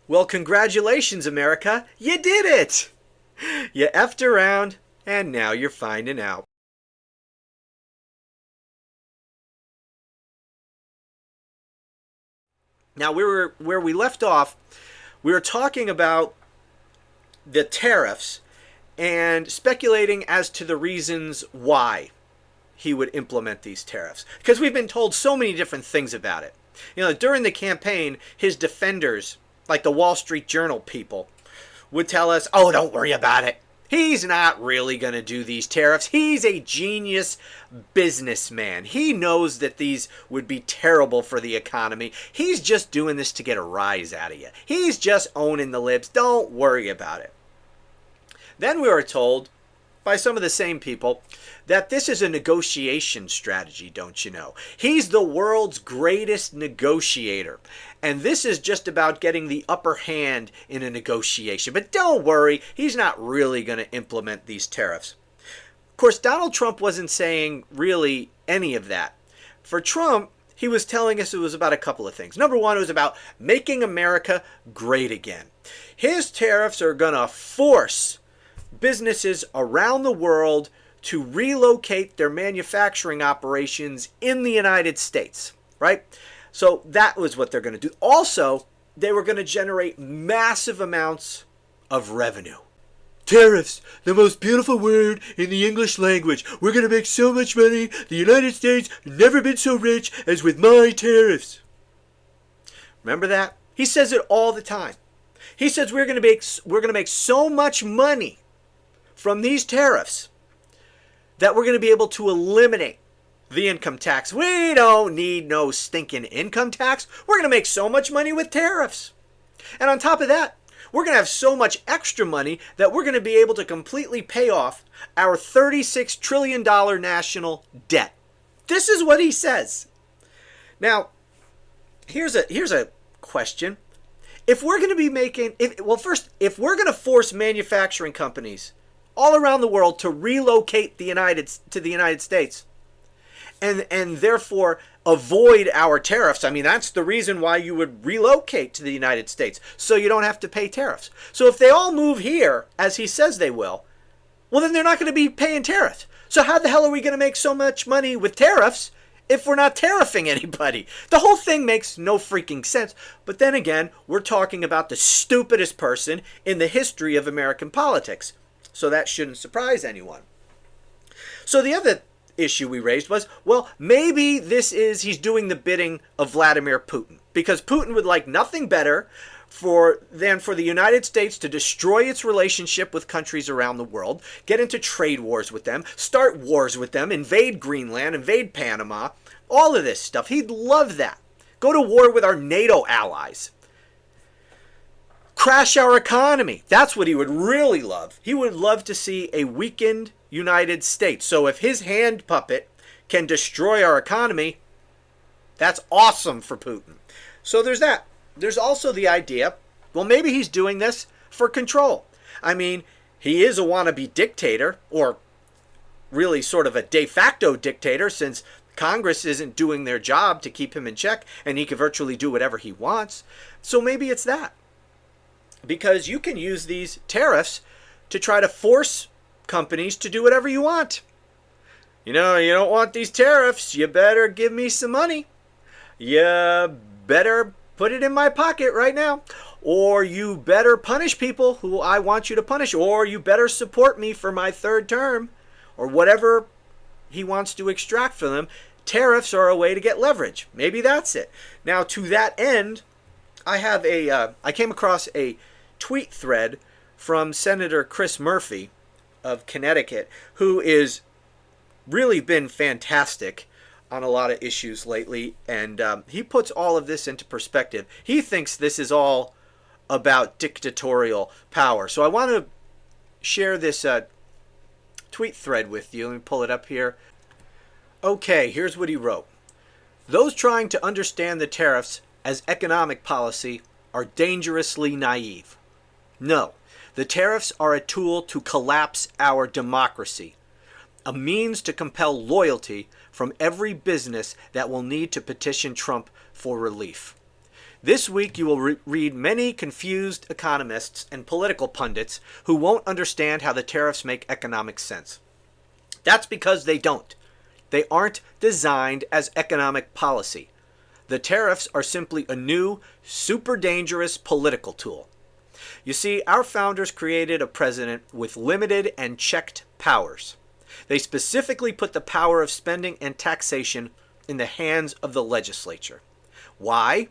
Well, congratulations, America. You did it! You effed around, and now you're finding out. Now, where we left off, we were talking about the tariffs and speculating as to the reasons why he would implement these tariffs. Because we've been told so many different things about it. During the campaign, his defenders, like the Wall Street Journal people, would tell us, oh, don't worry about it. He's not really going to do these tariffs. He's a genius businessman. He knows that these would be terrible for the economy. He's just doing this to get a rise out of you. He's just owning the libs. Don't worry about it. Then we were told by some of the same people that this is a negotiation strategy, don't you know? He's the world's greatest negotiator. And this is just about getting the upper hand in a negotiation. But don't worry, he's not really going to implement these tariffs. Of course, Donald Trump wasn't saying really any of that. For Trump, he was telling us it was about a couple of things. Number one, it was about making America great again. His tariffs are going to force businesses around the world to relocate their manufacturing operations in the United States, right? So that was what they're going to do. Also, they were going to generate massive amounts of revenue. Tariffs, the most beautiful word in the English language. We're going to make so much money. The United States has never been so rich as with my tariffs. Remember that? He says it all the time. He says we're going to make so much money from these tariffs that we're going to be able to eliminate the income tax. We don't need no stinking income tax. We're going to make so much money with tariffs. And on top of that, we're going to have so much extra money that we're going to be able to completely pay off our $36 trillion national debt. This is what he says. Now, here's a question. If we're going to be making, if we're going to force manufacturing companies all around the world to relocate to the United States, and therefore avoid our tariffs. I mean, that's the reason why you would relocate to the United States, so you don't have to pay tariffs. So if they all move here, as he says they will, well, then they're not going to be paying tariffs. So how the hell are we going to make so much money with tariffs if we're not tariffing anybody? The whole thing makes no freaking sense. But then again, we're talking about the stupidest person in the history of American politics. So that shouldn't surprise anyone. So the other issue we raised was, well, maybe he's doing the bidding of Vladimir Putin, because Putin would like nothing better than for the United States to destroy its relationship with countries around the world, get into trade wars with them, start wars with them, invade Greenland, invade Panama, all of this stuff. He'd love that. Go to war with our NATO allies. Crash our economy. That's what he would really love. He would love to see a weakened United States. So if his hand puppet can destroy our economy, that's awesome for Putin. So there's that. There's also the idea, well, maybe he's doing this for control. I mean, he is a wannabe dictator, or really sort of a de facto dictator, since Congress isn't doing their job to keep him in check, and he can virtually do whatever he wants. So maybe it's that. Because you can use these tariffs to try to force companies to do whatever you want. You don't want these tariffs, you better give me some money. You better put it in my pocket right now. Or you better punish people who I want you to punish. Or you better support me for my third term. Or whatever he wants to extract from them. Tariffs are a way to get leverage. Maybe that's it. Now, to that end, I came across a tweet thread from Senator Chris Murphy of Connecticut, who is really been fantastic on a lot of issues lately, and he puts all of this into perspective. He thinks this is all about dictatorial power. So I want to share this tweet thread with you. Let me pull it up here. Okay, here's what he wrote. Those trying to understand the tariffs as economic policy are dangerously naive. No, the tariffs are a tool to collapse our democracy, a means to compel loyalty from every business that will need to petition Trump for relief. This week you will read many confused economists and political pundits who won't understand how the tariffs make economic sense. That's because they don't. They aren't designed as economic policy. The tariffs are simply a new, super dangerous political tool. You see, our founders created a president with limited and checked powers. They specifically put the power of spending and taxation in the hands of the legislature. Why?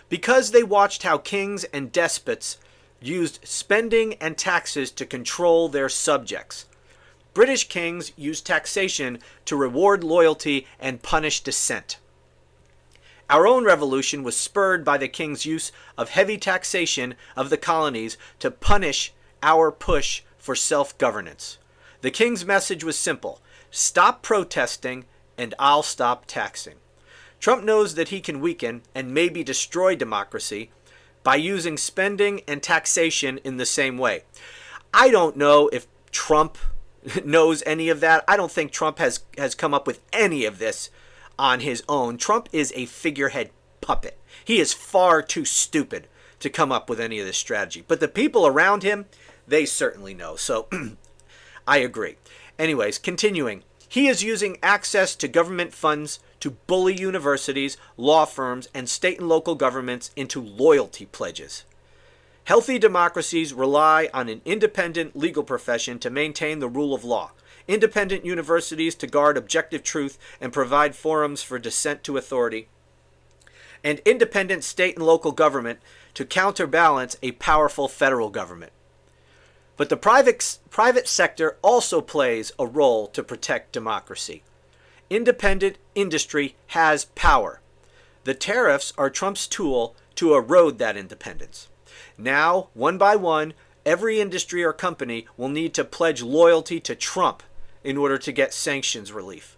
Because they watched how kings and despots used spending and taxes to control their subjects. British kings used taxation to reward loyalty and punish dissent. Our own revolution was spurred by the king's use of heavy taxation of the colonies to punish our push for self-governance. The king's message was simple: stop protesting and I'll stop taxing. Trump knows that he can weaken and maybe destroy democracy by using spending and taxation in the same way. I don't know if Trump knows any of that. I don't think Trump has come up with any of this on his own. Trump is a figurehead puppet. He is far too stupid to come up with any of this strategy. But the people around him, they certainly know. So I agree. Anyways, continuing. He is using access to government funds to bully universities, law firms, and state and local governments into loyalty pledges. Healthy democracies rely on an independent legal profession to maintain the rule of law, independent universities to guard objective truth and provide forums for dissent to authority, and independent state and local government to counterbalance a powerful federal government. But the private sector also plays a role to protect democracy. Independent industry has power. The tariffs are Trump's tool to erode that independence. Now, one by one, every industry or company will need to pledge loyalty to Trump in order to get sanctions relief.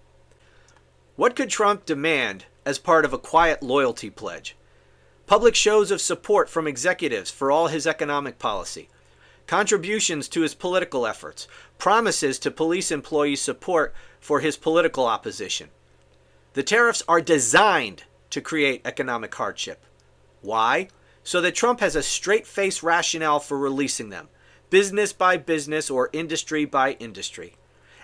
What could Trump demand as part of a quiet loyalty pledge? Public shows of support from executives for all his economic policy, contributions to his political efforts, promises to police employees support for his political opposition. The tariffs are designed to create economic hardship. Why? So that Trump has a straight-faced rationale for releasing them, business by business or industry by industry.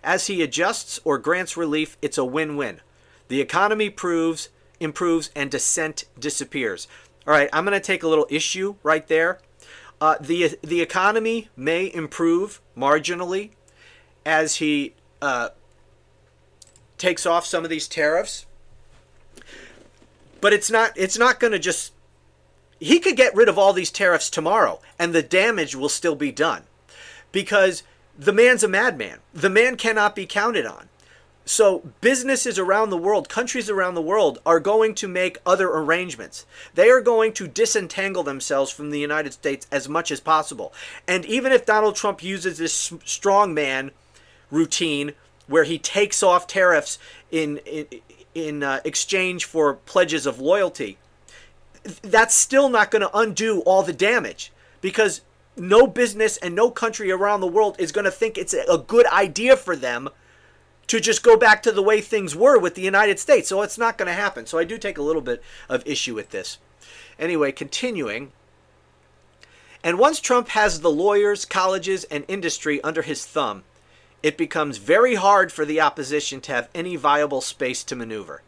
As he adjusts or grants relief, it's a win-win. The economy improves, and dissent disappears. All right, I'm going to take a little issue right there. The economy may improve marginally as he takes off some of these tariffs, but it's not going to just. He could get rid of all these tariffs tomorrow, and the damage will still be done, because the man's a madman. The man cannot be counted on. So businesses around the world, countries around the world, are going to make other arrangements. They are going to disentangle themselves from the United States as much as possible. And even if Donald Trump uses this strongman routine where he takes off tariffs in exchange for pledges of loyalty, that's still not going to undo all the damage, because no business and no country around the world is going to think it's a good idea for them to just go back to the way things were with the United States. So it's not going to happen. So I do take a little bit of issue with this. Anyway, continuing. And once Trump has the lawyers, colleges, and industry under his thumb, it becomes very hard for the opposition to have any viable space to maneuver.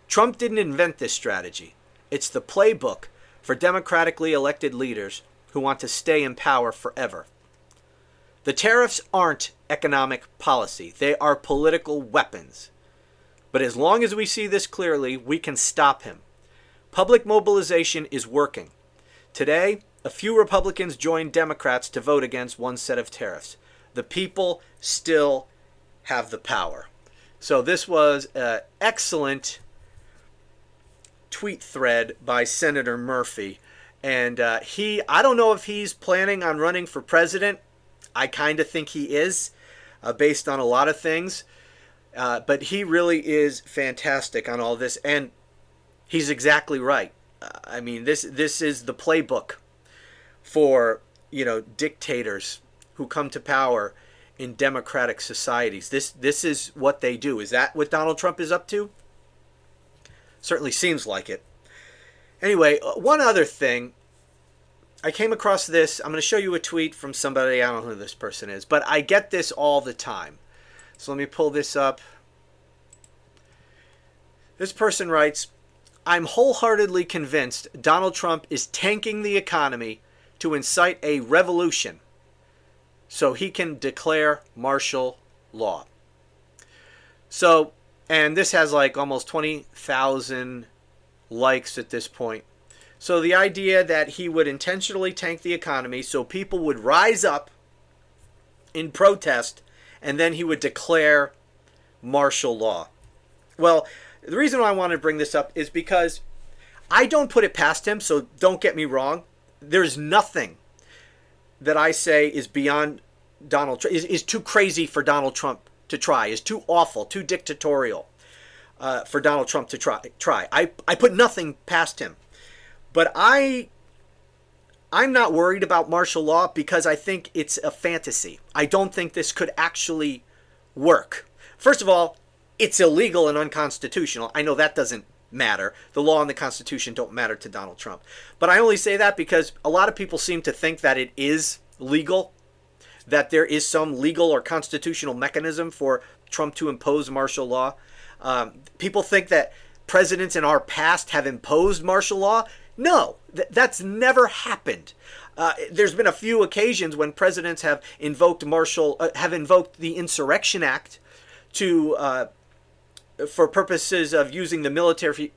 Trump didn't invent this strategy. It's the playbook for democratically elected leaders who want to stay in power forever. The tariffs aren't economic policy. They are political weapons. But as long as we see this clearly, we can stop him. Public mobilization is working. Today, a few Republicans joined Democrats to vote against one set of tariffs. The people still have the power. So this was an excellent tweet thread by Senator Murphy. And I don't know if he's planning on running for president. I kind of think he is, based on a lot of things. But he really is fantastic on all this. And he's exactly right. I mean, this is the playbook for, dictators who come to power in democratic societies. This is what they do. Is that what Donald Trump is up to? Certainly seems like it. Anyway, one other thing. I came across this. I'm going to show you a tweet from somebody. I don't know who this person is, but I get this all the time. So let me pull this up. This person writes, I'm wholeheartedly convinced Donald Trump is tanking the economy to incite a revolution so he can declare martial law. So, and this has like almost 20,000 likes at this point. So the idea that he would intentionally tank the economy so people would rise up in protest and then he would declare martial law. Well, the reason why I want to bring this up is because I don't put it past him, so don't get me wrong. There's nothing that I say is beyond Donald Trump, is too crazy for Donald Trump to try, is too awful, too dictatorial for Donald Trump to try. I put nothing past him. But I'm not worried about martial law because I think it's a fantasy. I don't think this could actually work. First of all, it's illegal and unconstitutional. I know that doesn't matter. The law and the Constitution don't matter to Donald Trump. But I only say that because a lot of people seem to think that it is legal, that there is some legal or constitutional mechanism for Trump to impose martial law. People think that presidents in our past have imposed martial law. No, that's never happened. There's been a few occasions when presidents have invoked the Insurrection Act to for purposes of using the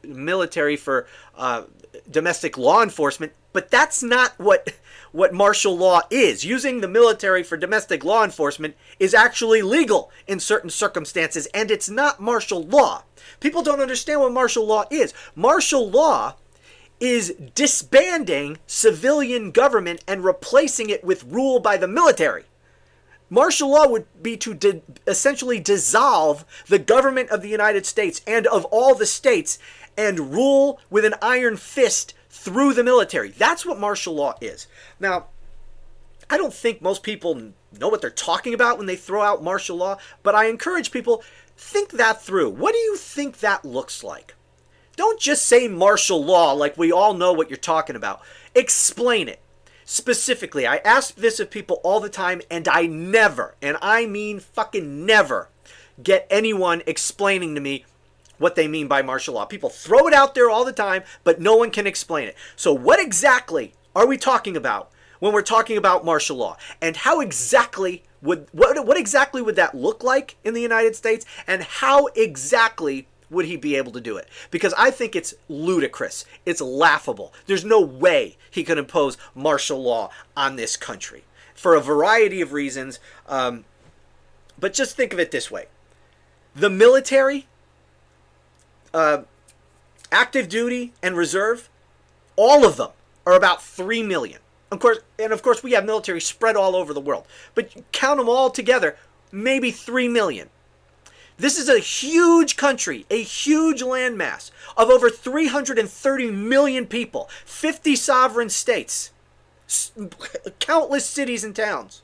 military for domestic law enforcement. But that's not what martial law is. Using the military for domestic law enforcement is actually legal in certain circumstances, and it's not martial law. People don't understand what martial law is. Martial law is disbanding civilian government and replacing it with rule by the military. Martial law would be to essentially dissolve the government of the United States and of all the states and rule with an iron fist through the military. That's what martial law is. Now, I don't think most people know what they're talking about when they throw out martial law, but I encourage people, think that through. What do you think that looks like? Don't just say martial law like we all know what you're talking about. Explain it. Specifically, I ask this of people all the time, and I never, and I mean fucking never, get anyone explaining to me what they mean by martial law. People throw it out there all the time, but no one can explain it. So what exactly are we talking about when we're talking about martial law? And how exactly what exactly would that look like in the United States? And how exactly would he be able to do it? Because I think it's ludicrous. It's laughable. There's no way he could impose martial law on this country for a variety of reasons. But just think of it this way. The military, active duty and reserve, all of them are about 3 million. Of course, we have military spread all over the world. But count them all together, maybe 3 million. This is a huge country, a huge landmass of over 330 million people, 50 sovereign states, countless cities and towns.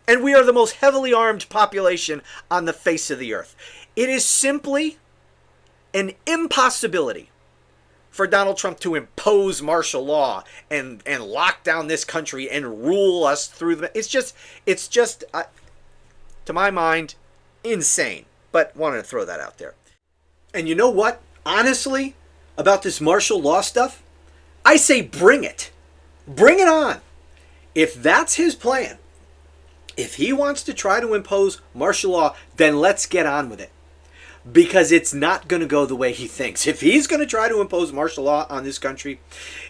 And we are the most heavily armed population on the face of the earth. It is simply an impossibility for Donald Trump to impose martial law and lock down this country and rule us through the... It's just, to my mind, insane. But wanted to throw that out there. And you know what? Honestly, about this martial law stuff, I say bring it. Bring it on. If that's his plan, if he wants to try to impose martial law, then let's get on with it. Because it's not going to go the way he thinks. If he's going to try to impose martial law on this country,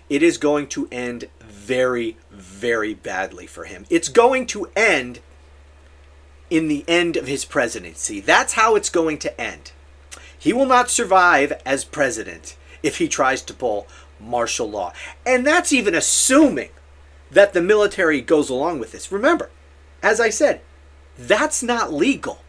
it is going to end very, very badly for him. It's going to end in the end of his presidency. That's how it's going to end. He will not survive as president if he tries to pull martial law. And that's even assuming that the military goes along with this. Remember, as I said, that's not legal.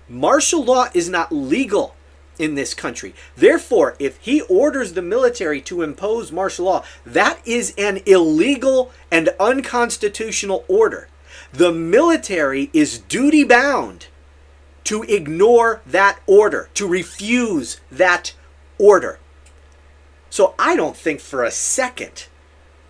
Martial law is not legal in this country. Therefore, if he orders the military to impose martial law, that is an illegal and unconstitutional order. The military is duty bound to ignore that order, to refuse that order. So I don't think for a second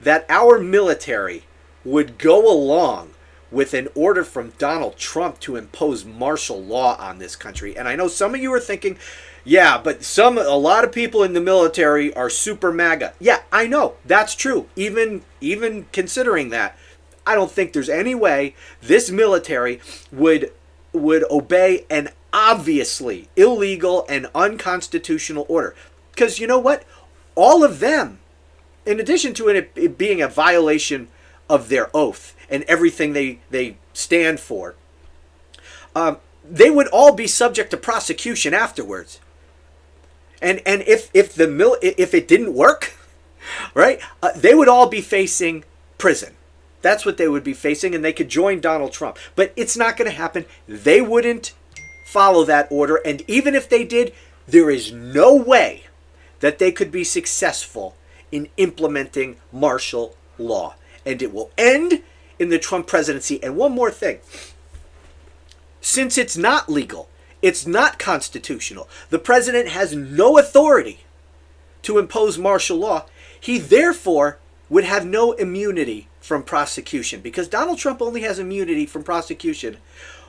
that our military would go along with an order from Donald Trump to impose martial law on this country. And I know some of you are thinking, yeah, but a lot of people in the military are super MAGA. Yeah, I know. That's true. Even considering that, I don't think there's any way this military would obey an obviously illegal and unconstitutional order. Because you know what? All of them, in addition to it being a violation of their oath and everything they stand for, they would all be subject to prosecution afterwards. And if it didn't work, right, they would all be facing prison. That's what they would be facing, and they could join Donald Trump. But it's not going to happen. They wouldn't follow that order, and even if they did, there is no way that they could be successful in implementing martial law. And it will end in the Trump presidency. And one more thing. Since it's not legal, it's not constitutional, the president has no authority to impose martial law, he therefore would have no immunity from prosecution, because Donald Trump only has immunity from prosecution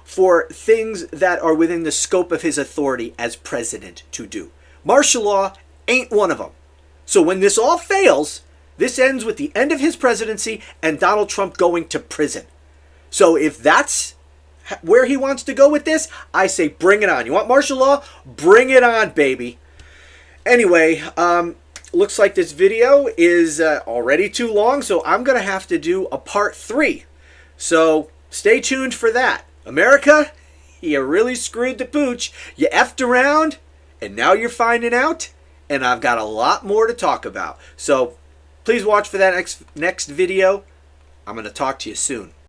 for things that are within the scope of his authority as president to do. Martial law ain't one of them. So when this all fails, this ends with the end of his presidency and Donald Trump going to prison. So if that's where he wants to go with this, I say bring it on. You want martial law? Bring it on, baby. Anyway, looks like this video is already too long, so I'm going to have to do a part 3. So stay tuned for that. America, you really screwed the pooch. You effed around, and now you're finding out, and I've got a lot more to talk about. So please watch for that next video. I'm going to talk to you soon.